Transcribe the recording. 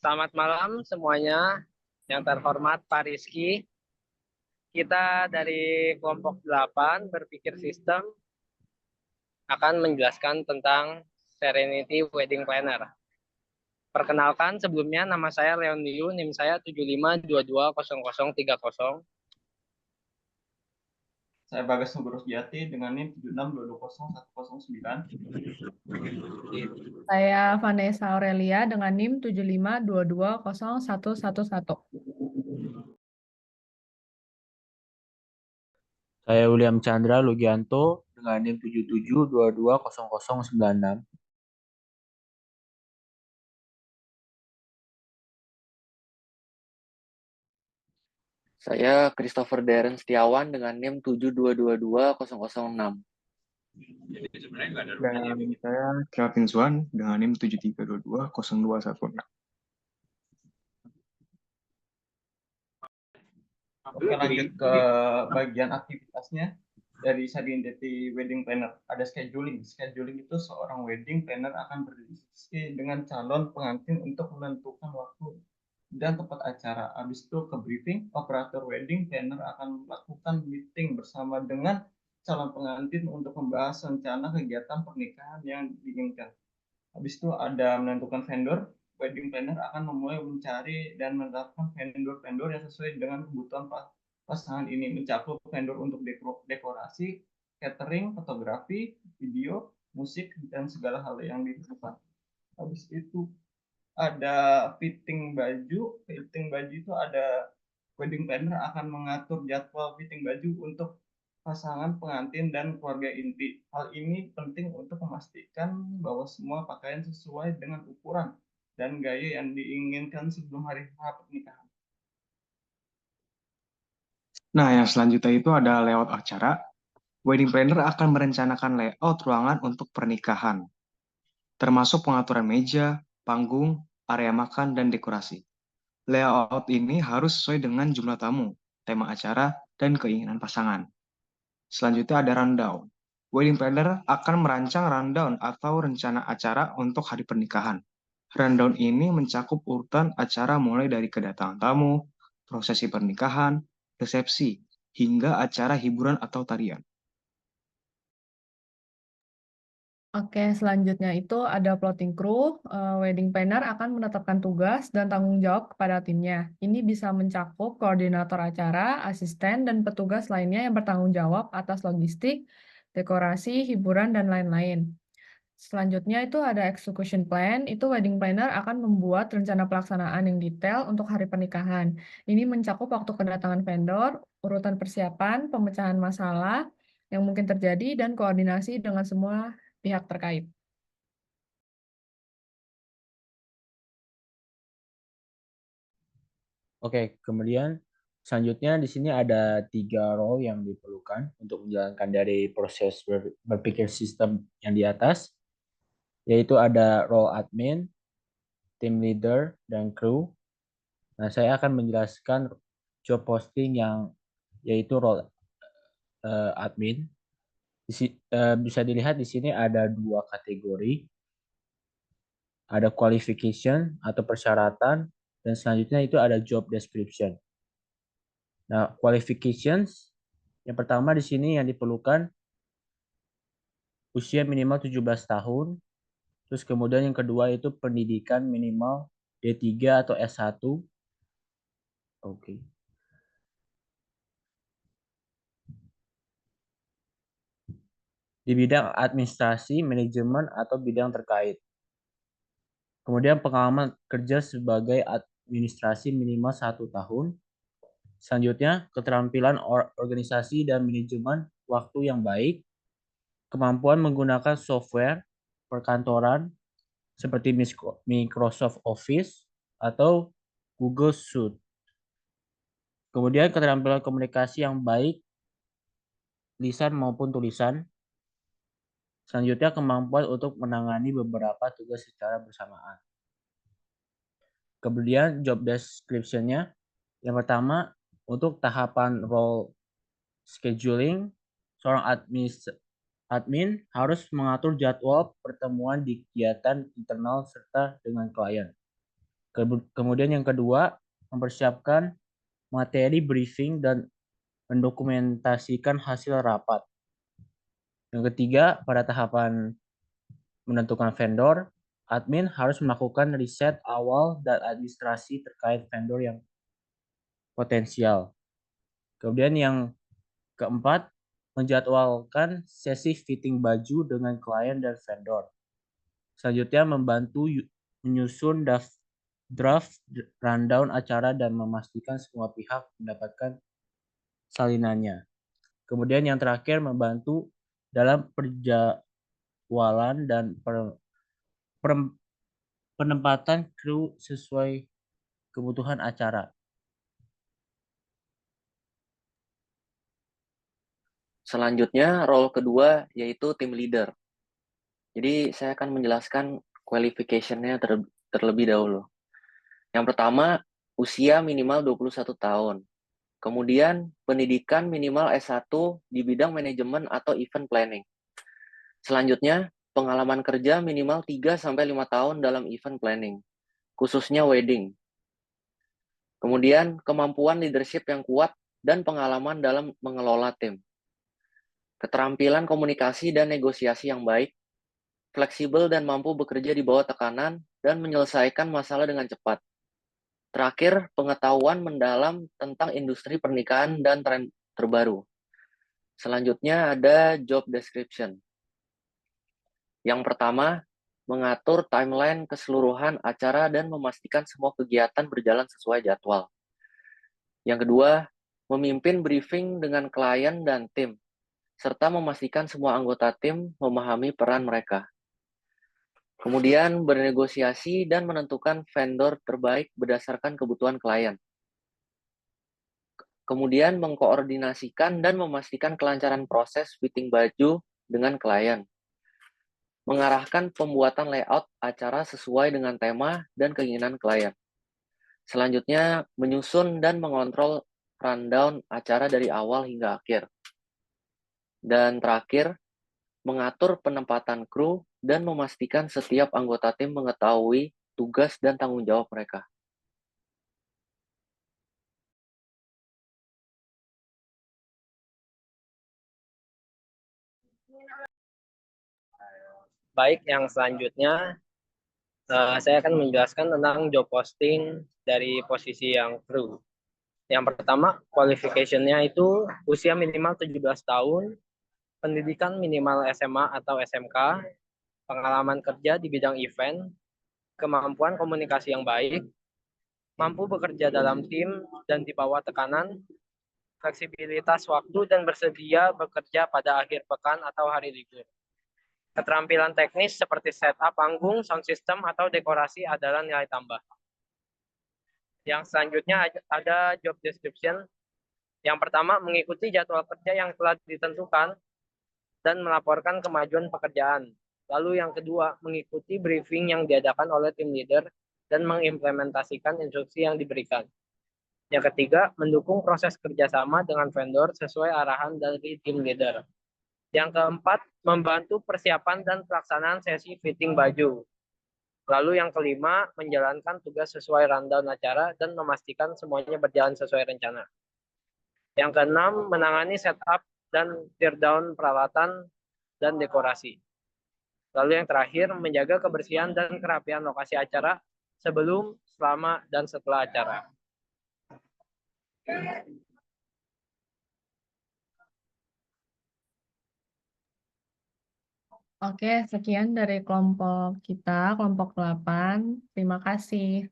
Selamat malam semuanya, yang terhormat Pak Rizky. Kita dari kelompok 8 berpikir sistem akan menjelaskan tentang Serenity Wedding Planner. Perkenalkan sebelumnya, nama saya Leon Liu, NIM saya 75220030. Saya Bagas Nugroho Sejati dengan NIM 76220109. Saya Vanessa Aurelia dengan NIM 75220111. Saya William Chandra Lugianto dengan NIM 77220096. Saya Christopher Darren Setiawan dengan NIM 7222006. Dan saya Kelvin Zuan dengan NIM 73220216. Oke, lanjut ke bagian aktivitasnya. Dari Serenity Wedding Planner ada scheduling. Scheduling itu seorang wedding planner akan berdiskusi dengan calon pengantin untuk menentukan waktu dan tempat acara. Habis itu ke briefing, operator wedding planner akan melakukan meeting bersama dengan calon pengantin untuk membahas rencana kegiatan pernikahan yang diinginkan. Habis itu ada menentukan vendor. Wedding planner akan memulai mencari dan menetapkan vendor-vendor yang sesuai dengan kebutuhan pasangan ini, mencakup vendor untuk dekorasi, catering, fotografi, video, musik, dan segala hal yang diperlukan. Habis itu ada fitting baju. Fitting baju itu ada wedding planner akan mengatur jadwal fitting baju untuk pasangan pengantin dan keluarga inti. Hal ini penting untuk memastikan bahwa semua pakaian sesuai dengan ukuran dan gaya yang diinginkan sebelum hari H pernikahan. Nah, yang selanjutnya itu ada layout acara. Wedding planner akan merencanakan layout ruangan untuk pernikahan, termasuk pengaturan meja, panggung, area makan, dan dekorasi. Layout ini harus sesuai dengan jumlah tamu, tema acara, dan keinginan pasangan. Selanjutnya ada rundown. Wedding planner akan merancang rundown atau rencana acara untuk hari pernikahan. Rundown ini mencakup urutan acara mulai dari kedatangan tamu, prosesi pernikahan, resepsi, hingga acara hiburan atau tarian. Oke, selanjutnya itu ada plotting crew. Wedding planner akan menetapkan tugas dan tanggung jawab kepada timnya. Ini bisa mencakup koordinator acara, asisten, dan petugas lainnya yang bertanggung jawab atas logistik, dekorasi, hiburan, dan lain-lain. Selanjutnya itu ada execution plan. Itu wedding planner akan membuat rencana pelaksanaan yang detail untuk hari pernikahan. Ini mencakup waktu kedatangan vendor, urutan persiapan, pemecahan masalah yang mungkin terjadi, dan koordinasi dengan semua pihak terkait. Oke, kemudian selanjutnya di sini ada 3 role yang diperlukan untuk menjalankan dari proses berpikir sistem yang di atas, yaitu ada role admin, team leader, dan crew. Nah, saya akan menjelaskan job posting yang yaitu role admin. Bisa dilihat di sini ada 2 kategori. Ada qualification atau persyaratan, dan selanjutnya itu ada job description. Nah, qualifications yang pertama di sini yang diperlukan usia minimal 17 tahun. Terus kemudian yang kedua itu pendidikan minimal D3 atau S1. Oke. Di bidang administrasi, manajemen, atau bidang terkait. Kemudian pengalaman kerja sebagai administrasi minimal 1 tahun. Selanjutnya, keterampilan organisasi dan manajemen waktu yang baik. Kemampuan menggunakan software perkantoran seperti Microsoft Office atau Google Suite. Kemudian keterampilan komunikasi yang baik, lisan maupun tulisan. Selanjutnya kemampuan untuk menangani beberapa tugas secara bersamaan. Kemudian job description-nya. Yang pertama, untuk tahapan role scheduling, seorang admin harus mengatur jadwal pertemuan di kegiatan internal serta dengan klien. Kemudian yang kedua, mempersiapkan materi briefing dan mendokumentasikan hasil rapat. Yang ketiga, pada tahapan menentukan vendor, admin harus melakukan riset awal dan administrasi terkait vendor yang potensial. Kemudian yang keempat, menjadwalkan sesi fitting baju dengan klien dan vendor. Selanjutnya, membantu menyusun draft rundown acara dan memastikan semua pihak mendapatkan salinannya. Kemudian yang terakhir, membantu dalam perjadwalan dan penempatan kru sesuai kebutuhan acara. Selanjutnya, role kedua yaitu tim leader. Jadi, saya akan menjelaskan qualification-nya terlebih dahulu. Yang pertama, usia minimal 21 tahun. Kemudian, pendidikan minimal S1 di bidang manajemen atau event planning. Selanjutnya, pengalaman kerja minimal 3-5 tahun dalam event planning, khususnya wedding. Kemudian, kemampuan leadership yang kuat dan pengalaman dalam mengelola tim. Keterampilan komunikasi dan negosiasi yang baik, fleksibel dan mampu bekerja di bawah tekanan, dan menyelesaikan masalah dengan cepat. Terakhir, pengetahuan mendalam tentang industri pernikahan dan tren terbaru. Selanjutnya ada job description. Yang pertama, mengatur timeline keseluruhan acara dan memastikan semua kegiatan berjalan sesuai jadwal. Yang kedua, memimpin briefing dengan klien dan tim, serta memastikan semua anggota tim memahami peran mereka. Kemudian, bernegosiasi dan menentukan vendor terbaik berdasarkan kebutuhan klien. Kemudian, mengkoordinasikan dan memastikan kelancaran proses fitting baju dengan klien. Mengarahkan pembuatan layout acara sesuai dengan tema dan keinginan klien. Selanjutnya, menyusun dan mengontrol rundown acara dari awal hingga akhir. Dan terakhir, mengatur penempatan kru dan memastikan setiap anggota tim mengetahui tugas dan tanggung jawab mereka. Baik, yang selanjutnya saya akan menjelaskan tentang job posting dari posisi yang kru. Yang pertama, qualification-nya itu usia minimal 17 tahun, pendidikan minimal SMA atau SMK, pengalaman kerja di bidang event, kemampuan komunikasi yang baik, mampu bekerja dalam tim dan di bawah tekanan, fleksibilitas waktu dan bersedia bekerja pada akhir pekan atau hari libur. Keterampilan teknis seperti setup panggung, sound system, atau dekorasi adalah nilai tambah. Yang selanjutnya ada job description. Yang pertama, mengikuti jadwal kerja yang telah ditentukan dan melaporkan kemajuan pekerjaan. Lalu yang kedua, mengikuti briefing yang diadakan oleh tim leader dan mengimplementasikan instruksi yang diberikan. Yang ketiga, mendukung proses kerjasama dengan vendor sesuai arahan dari tim leader. Yang keempat, membantu persiapan dan pelaksanaan sesi fitting baju. Lalu yang kelima, menjalankan tugas sesuai rundown acara dan memastikan semuanya berjalan sesuai rencana. Yang keenam, menangani setup dan teardown peralatan dan dekorasi. Lalu yang terakhir, menjaga kebersihan dan kerapian lokasi acara sebelum, selama, dan setelah acara. Oke, sekian dari kelompok kita, kelompok 8. Terima kasih.